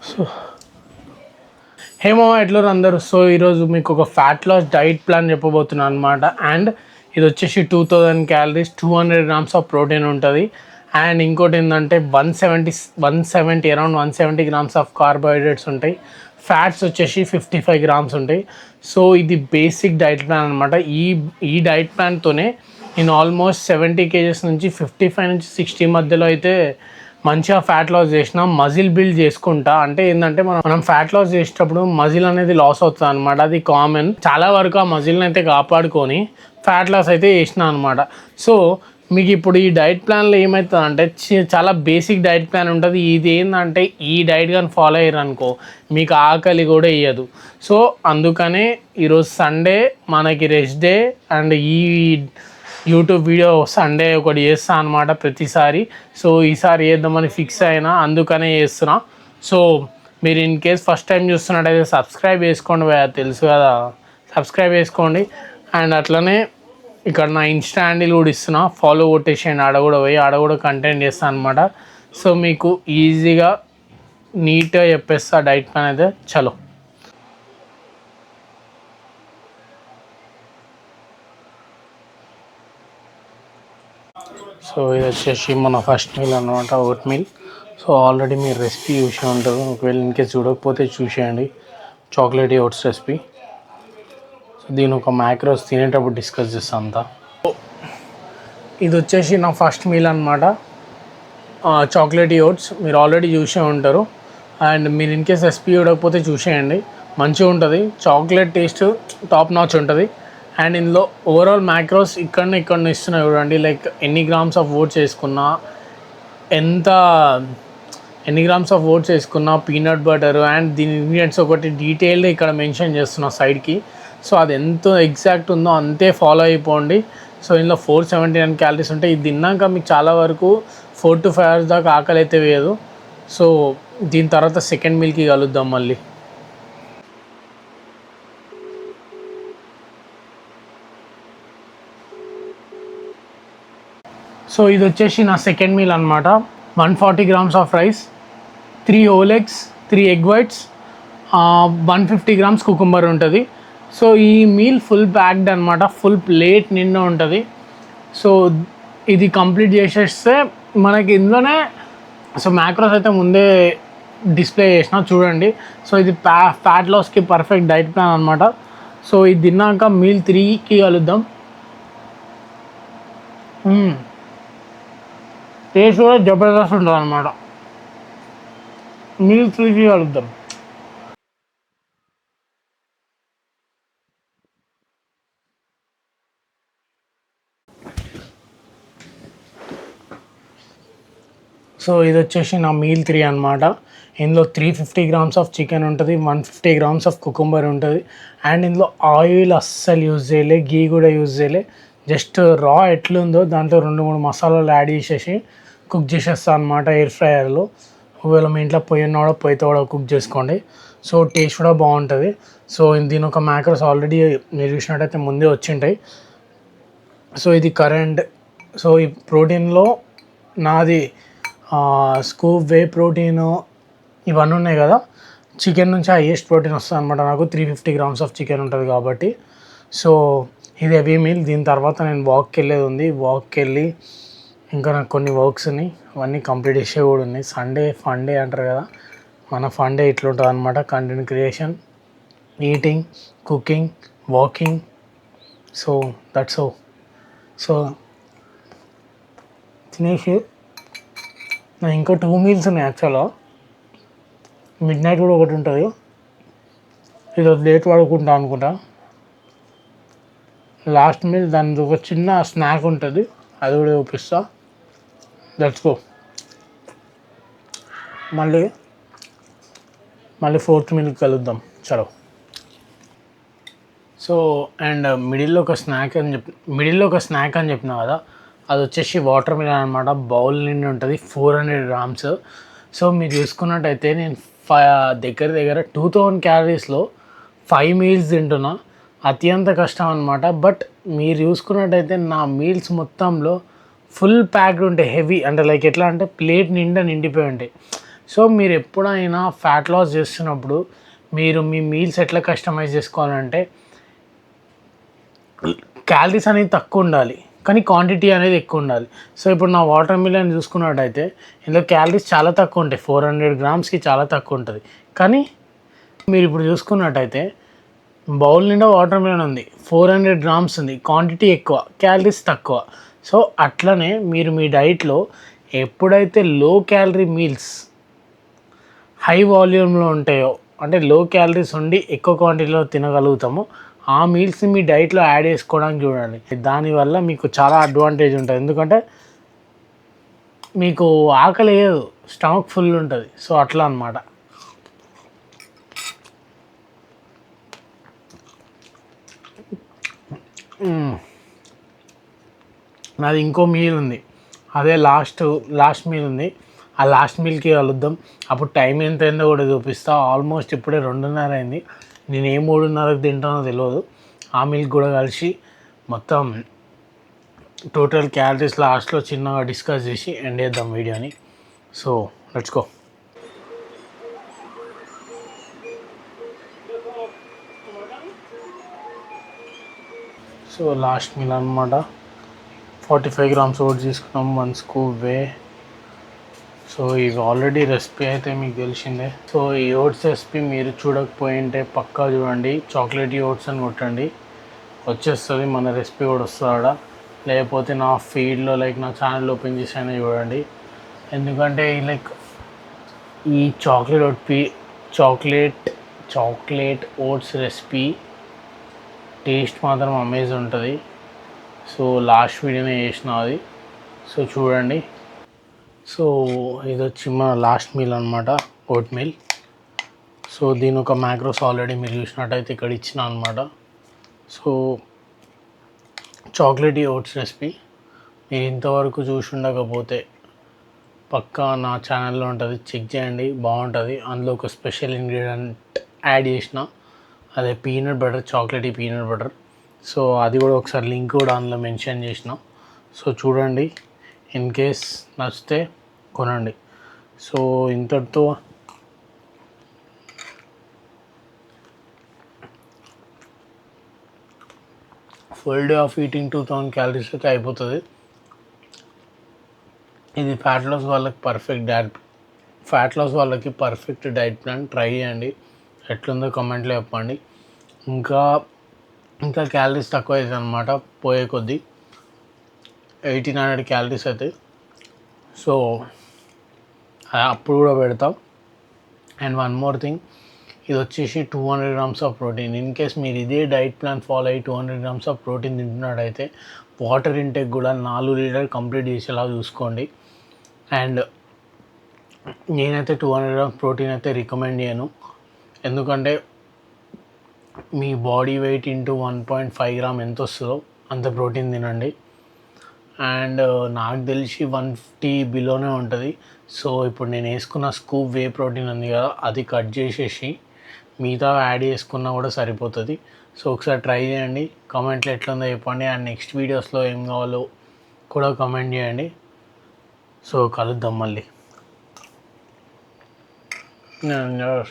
So hey మామ ఎట్లా అందరూ. సో ఈరోజు మీకు ఒక ఫ్యాట్ లాస్ డైట్ ప్లాన్ చెప్పబోతున్నాను అనమాట. అండ్ ఇది వచ్చేసి 2000 క్యాలరీస్, 200 గ్రామ్స్ ఆఫ్ ప్రోటీన్ ఉంటుంది. అండ్ ఇంకోటి ఏంటంటే 170 అరౌండ్ 170 గ్రామ్స్ ఆఫ్ కార్బోహైడ్రేట్స్ ఉంటాయి. ఫ్యాట్స్ వచ్చేసి 55 గ్రామ్స్ ఉంటాయి. సో ఇది బేసిక్ డైట్ ప్లాన్ అనమాట. ఈ డైట్ ప్లాన్తోనే నేను ఆల్మోస్ట్ 70 కేజెస్ నుంచి 55 నుంచి 60 మధ్యలో అయితే మంచిగా ఫ్యాట్ లాస్ చేసిన, మజిల్ బిల్డ్ చేసుకుంటా. అంటే ఏంటంటే మనం ఫ్యాట్ లాస్ చేసేటప్పుడు మజిల్ అనేది లాస్ అవుతుంది అనమాట. అది కామన్. చాలా వరకు ఆ మజిల్ని అయితే కాపాడుకొని ఫ్యాట్ లాస్ అయితే చేసిన అనమాట. సో మీకు ఇప్పుడు ఈ డైట్ ప్లాన్లో ఏమవుతుంది అంటే చాలా బేసిక్ డైట్ ప్లాన్ ఉంటుంది. ఇది ఏంటంటే ఈ డైట్ కానీ ఫాలో అయ్యారు అనుకో మీకు ఆకలి కూడా వేయదు. సో అందుకనే ఈరోజు సండే మనకి రెస్ట్ డే. అండ్ ఈ యూట్యూబ్ వీడియో సండే ఒకటి చేస్తా అనమాట ప్రతిసారి. సో ఈసారి చేద్దామని ఫిక్స్ అయినా, అందుకనే చేస్తున్నా. సో మీరు ఇన్ కేస్ ఫస్ట్ టైం చూస్తున్నట్టయితే సబ్స్క్రైబ్ చేసుకోండి, తెలుసు కదా, సబ్స్క్రైబ్ చేసుకోండి. అండ్ అట్లనే ఇక్కడ నా ఇన్స్టా హ్యాండిల్ కూడా ఇస్తున్నా, ఫాలో కొట్టేసేయండి. ఆడ కూడా కంటెంట్ చేస్తాను అనమాట. సో మీకు ఈజీగా నీట్గా చెప్పేస్తా డైట్ ప్లాన్ అయితే. చలో. సో ఇది వచ్చేసి మన ఫస్ట్ మీల్ అనమాట, ఓట్ మీల్. సో ఆల్రెడీ మీరు రెసిపీ చూసే ఉంటారు, ఒకవేళ ఇన్కేస్ చూడకపోతే చూసేయండి. Chocolate oats recipe. సో దీని ఒక మ్యాక్రోస్ తినేటప్పుడు డిస్కస్ చేస్తాను అంతా. ఇది వచ్చేసి నా ఫస్ట్ మీల్ అనమాట, చాక్లెట్ ఓట్స్. మీరు ఆల్రెడీ చూసే ఉంటారు. అండ్ మీరు ఇన్కేస్ రెసిపీ చూడకపోతే చూసేయండి, మంచిగా ఉంటుంది. చాక్లెట్ టేస్ట్ టాప్ నాచ్ ఉంటుంది. అండ్ ఇందులో ఓవరాల్ మ్యాక్రోస్ ఇక్కడ ఇస్తున్నా చూడండి. లైక్ ఎన్ని గ్రామ్స్ ఆఫ్ ఓట్స్ వేసుకున్నా, ఎన్ని గ్రామ్స్ ఆఫ్ ఓట్స్ వేసుకున్నా, పీనట్ బటర్ అండ్ దీని ఇంగ్రీడియంట్స్ ఒకటి డీటెయిల్గా ఇక్కడ మెన్షన్ చేస్తున్నా సైడ్కి. సో అది ఎంత ఎగ్జాక్ట్ ఉందో అంతే ఫాలో అయిపోండి. సో ఇందులో 479 క్యాలరీస్ ఉంటాయి. ఇది తిన్నాక మీకు చాలా వరకు 4 to 5 hours దాకా ఆకలి అయితే వేయదు. సో దీని తర్వాత సెకండ్ మీల్కి కలుద్దాం మళ్ళీ. సో ఇది వచ్చేసి నా సెకండ్ మీల్ అనమాట. 140 grams of rice, 3 whole eggs, 3 egg whites, 150 grams cucumber ఉంటుంది. సో ఈ మీల్ ఫుల్ ప్యాక్డ్ అనమాట, ఫుల్ ప్లేట్ నిండా ఉంటుంది. సో ఇది కంప్లీట్ చేసేస్తే మనకి ఇందులోనే సో మ్యాక్రోస్ అయితే ముందే డిస్ప్లే చేసిన చూడండి. సో ఇది ఫ్యాట్ లాస్కి పర్ఫెక్ట్ డైట్ ప్లాన్ అనమాట. సో ఇది తిన్నాక మీల్ 3కి కలుద్దాం. టేస్ట్ కూడా జబర్దస్త్ ఉంటుంది అనమాట. మీల్ 3కి కలుద్దాం. సో ఇది వచ్చేసి నా మీల్ 3 అనమాట. ఇందులో 350 గ్రామ్స్ ఆఫ్ చికెన్ ఉంటుంది, 150 గ్రామ్స్ ఆఫ్ కుకుంబర్ ఉంటుంది. అండ్ ఇందులో ఆయిల్ అస్సలు యూజ్ చేయలే, గీ కూడా యూజ్ చేయలే. జస్ట్ రా ఎట్లుందో దాంట్లో 2-3 మసాలాలు యాడ్ చేసేసి కుక్ చేసేస్తాను అనమాట ఎయిర్ ఫ్రైయర్లో. ఒకవేళ మీ ఇంట్లో పొయ్యి ఉన్న కూడా పొయ్యితో కూడా కుక్ చేసుకోండి. సో టేస్ట్ కూడా బాగుంటుంది. సో దీని ఒక మ్యాక్రోస్ ఆల్రెడీ మీరు చూసినట్టయితే ముందే వచ్చింటాయి. సో ఇది కరెంట్. సో ఈ ప్రోటీన్లో నాది స్కూప్ వే ప్రోటీన్ ఇవన్నీ ఉన్నాయి కదా. చికెన్ నుంచి హైయెస్ట్ ప్రోటీన్ వస్తుంది అనమాట నాకు. 350 గ్రామ్స్ ఆఫ్ చికెన్ ఉంటుంది కాబట్టి. సో ఇది హెవీ మీల్. దీని తర్వాత నేను వాక్కి వెళ్ళేది ఉంది. వాక్కి వెళ్ళి ఇంకా నాకు కొన్ని వర్క్స్ ఉన్నాయి, అవన్నీ కంప్లీట్ చేసే కూడా ఉన్నాయి. సండే ఫన్ డే అంటారు కదా, మన ఫన్ డే ఇట్లుంటుంది అనమాట. Content creation, eating, cooking, walking. So that's ఓ. సో తినేసి నాకు ఇంకా 2 మీల్స్ ఉన్నాయి యాక్చువల్గా. మిడ్ నైట్ కూడా ఒకటి ఉంటుంది. ఈరోజు లేట్ పడుకుంటా అనుకుంటా. లాస్ట్ మీల్ దాని ఒక చిన్న స్నాక్ ఉంటుంది, అది కూడా చూపిస్తా. Let's go. మళ్ళీ 4th మీల్కి కలుద్దాం. చలో. సో అండ్ మిడిల్లో ఒక స్నాక్ అని చెప్పిన కదా, అది వచ్చేసి వాటర్ మిలన్ అనమాట. బౌల్ నిండి ఉంటుంది, 400 గ్రామ్స్. సో మీరు చూసుకున్నట్టయితే నేను దగ్గర 2000 క్యాలరీస్లో 5 మీల్స్ తింటున్నా. అత్యంత కష్టం అనమాట. బట్ మీరు చూసుకున్నట్టయితే నా మీల్స్ మొత్తంలో ఫుల్ ప్యాక్డ్ ఉంటాయి, హెవీ. అంటే లైక్ ఎట్లా అంటే ప్లేట్ నిండిపోయి ఉంటాయి. సో మీరు ఎప్పుడైనా ఫ్యాట్ లాస్ చేస్తున్నప్పుడు మీరు మీ మీల్స్ ఎట్లా కస్టమైజ్ చేసుకోవాలంటే క్యాలరీస్ అనేది తక్కువ ఉండాలి కానీ క్వాంటిటీ అనేది ఎక్కువ ఉండాలి. సో ఇప్పుడు నా వాటర్ మిలన్ చూసుకున్నట్టయితే ఇందులో క్యాలరీస్ చాలా తక్కువ ఉంటాయి, 400 గ్రామ్స్కి చాలా తక్కువ ఉంటుంది. కానీ మీరు ఇప్పుడు చూసుకున్నట్టయితే బౌల్ నిండా వాటర్ మిలన్ ఉంది, 400 గ్రామ్స్ ఉంది, క్వాంటిటీ ఎక్కువ, క్యాలరీస్ తక్కువ. సో అట్లనే మీరు మీ డైట్లో ఎప్పుడైతే లో క్యాలరీ మీల్స్ హై వాల్యూమ్లో ఉంటాయో, అంటే లో క్యాలరీస్ ఉండి ఎక్కువ క్వాంటిటీలో తినగలుగుతామో ఆ మీల్స్ని మీ డైట్లో యాడ్ చేసుకోవడానికి చూడండి. దానివల్ల మీకు చాలా అడ్వాంటేజ్ ఉంటుంది, ఎందుకంటే మీకు ఆకలి వేయదు, స్టమక్ ఫుల్ ఉంటుంది. సో అట్లా అన్నమాట. నాది ఇంకో మీల్ ఉంది, అదే లాస్ట్ మీల్ ఉంది. ఆ లాస్ట్ మీల్కి కలుద్దాం. అప్పుడు టైం ఎంత అయిందో కూడా చూపిస్తా. ఆల్మోస్ట్ ఇప్పుడే 2:30 అయింది. నేను ఏ 3:30కి తింటానో తెలియదు. ఆ మీల్కి కూడా కలిసి మొత్తం టోటల్ క్యాలరీస్ లాస్ట్లో చిన్నగా డిస్కస్ చేసి ఎండ్ చేద్దాం వీడియోని. So let's go. So last meal అనమాట. 45 గ్రామ్స్ ఓట్స్ తీసుకున్నాం, 1 స్కూప్ వే. సో ఇవి ఆల్రెడీ రెసిపీ అయితే మీకు తెలిసిందే. సో ఈ ఓట్స్ రెసిపీ మీరు చూడకపోయింటే పక్కా చూడండి, చాక్లెట్ ఓట్స్ అని కొట్టండి, వచ్చేస్తుంది మన రెసిపీ కూడా వస్తుందా. లేకపోతే నా ఫీడ్లో నా ఛానల్ ఓపెన్ చేసి అయినా చూడండి. ఎందుకంటే ఈ చాక్లెట్ ఓట్స్ రెసిపీ టేస్ట్ మాత్రం అమేజింగ్ ఉంటుంది. సో లాస్ట్ వీడియోనే చేసిన అది, సో చూడండి. సో ఇది వచ్చి మన లాస్ట్ మీల్ అనమాట, ఓట్ మీల్. సో దీని ఒక మ్యాక్రోస్ ఆల్రెడీ మీరు చూసినట్టయితే ఇక్కడ ఇచ్చిన అనమాట. సో చాక్లెట్ ఓట్స్ రెసిపీ మీరు ఇంతవరకు చూసి ఉండకపోతే పక్కా నా ఛానల్లో ఉంటుంది, చెక్ చేయండి, బాగుంటుంది. అందులో ఒక స్పెషల్ ఇంగ్రీడియంట్ యాడ్ చేసిన, అదే peanut butter, chocolate peanut butter. So అది కూడా ఒకసారి లింక్ కూడా అందులో మెన్షన్ చేసిన. సో చూడండి, ఇన్ కేస్ నచ్చితే కొనండి. సో ఇంతటితో full day of eating 2000 calories అయితే అయిపోతుంది. ఇది ఫ్యాట్ లాస్ వాళ్ళకి పర్ఫెక్ట్ డైట్ ప్లాన్. ట్రై చేయండి, ఎట్లుందో కమెంట్లో చెప్పండి. ఇంకా క్యాలరీస్ తక్కువ అవుతుంది అనమాట పోయే కొద్దీ, 1800 క్యాలరీస్ అవుతాయి. సో అప్పుడు కూడా పెడతాం. అండ్ వన్ మోర్ థింగ్, ఇది వచ్చేసి 200 grams of protein. In case మీరు ఇదే డైట్ ప్లాన్ ఫాలో అయ్యి 200 గ్రామ్స్ ఆఫ్ ప్రోటీన్ తింటున్నట్టయితే వాటర్ ఇంటేక్ కూడా 4 లీటర్ కంప్లీట్ చేసేలా చూసుకోండి. అండ్ నేనైతే 200 గ్రామ్స్ ప్రోటీన్ అయితే రికమెండ్ చేయను, ఎందుకంటే మీ బాడీ వెయిట్ ఇంటూ 1.5 గ్రామ్ ఎంత వస్తుందో అంత ప్రోటీన్ తినండి. అండ్ నాకు తెలిసి 150 బిలోనే ఉంటుంది. సో ఇప్పుడు నేను వేసుకున్న స్కూప్ వే ప్రోటీన్ ఉంది కదా, అది కట్ చేసేసి మిగతా యాడ్ చేసుకున్నా కూడా సరిపోతుంది. సో ఒకసారి ట్రై చేయండి, కామెంట్లో ఎట్లుందో చెప్పండి. అండ్ నెక్స్ట్ వీడియోస్లో ఏం కావాలో కూడా కామెంట్ చేయండి. సో కలుద్దాం మళ్ళీ. నేను